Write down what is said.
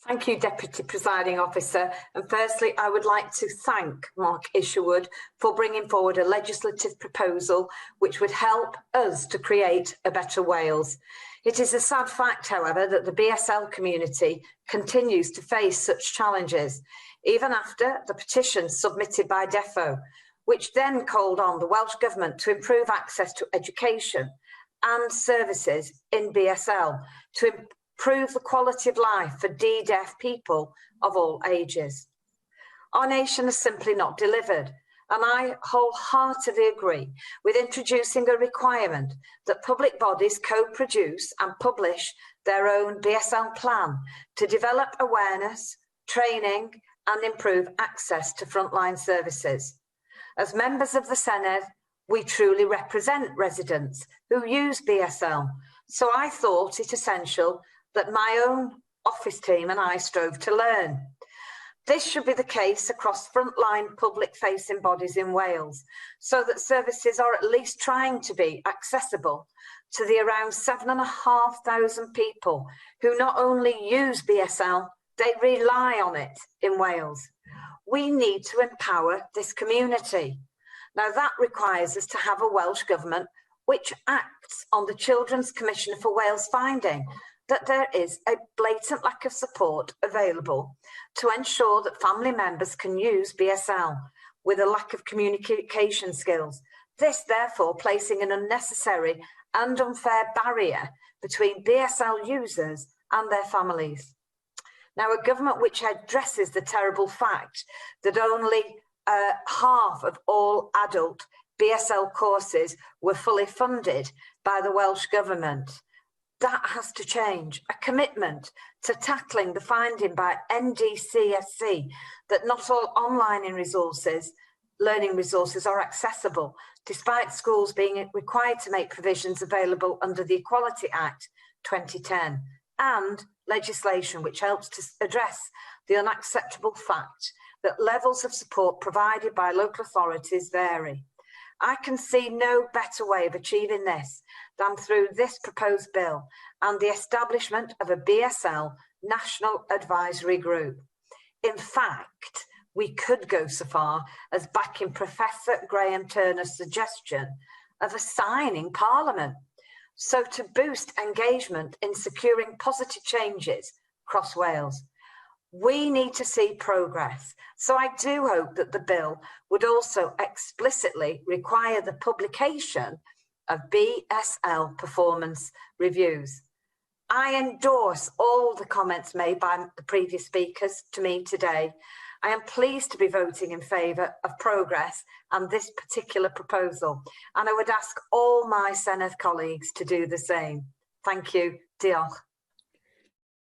Thank you, Deputy Presiding Officer. And firstly, I would like to thank Mark Isherwood for bringing forward a legislative proposal which would help us to create a better Wales. It is a sad fact, however, that the BSL community continues to face such challenges, even after the petition submitted by DEFO, which then called on the Welsh Government to improve access to education and services in BSL to improve the quality of life for deaf people of all ages. Our nation has simply not delivered, and I wholeheartedly agree with introducing a requirement that public bodies co-produce and publish their own BSL plan to develop awareness, training and improve access to frontline services. As members of the Senedd, we truly represent residents who use BSL, so I thought it essential that my own office team and I strove to learn. This should be the case across frontline public-facing bodies in Wales, so that services are at least trying to be accessible to the around 7,500 people who not only use BSL, they rely on it in Wales. We need to empower this community. Now that requires us to have a Welsh Government which acts on the Children's Commissioner for Wales finding that there is a blatant lack of support available to ensure that family members can use BSL with a lack of communication skills. This therefore placing an unnecessary and unfair barrier between BSL users and their families. Now, a government which addresses the terrible fact that only half of all adult BSL courses were fully funded by the Welsh Government. That has to change. A commitment to tackling the finding by NDCSC that not all online learning resources are accessible, despite schools being required to make provisions available under the Equality Act 2010, and legislation which helps to address the unacceptable fact that levels of support provided by local authorities vary. I can see no better way of achieving this than through this proposed bill and the establishment of a BSL National Advisory Group. In fact, we could go so far as backing Professor Graham Turner's suggestion of assigning Parliament, so to boost engagement in securing positive changes across Wales. We need to see progress, so I do hope that the bill would also explicitly require the publication of BSL performance reviews. I endorse all the comments made by the previous speakers to me today. I am pleased to be voting in favour of progress and this particular proposal, and I would ask all my Senedd colleagues to do the same. Thank you. Diolch.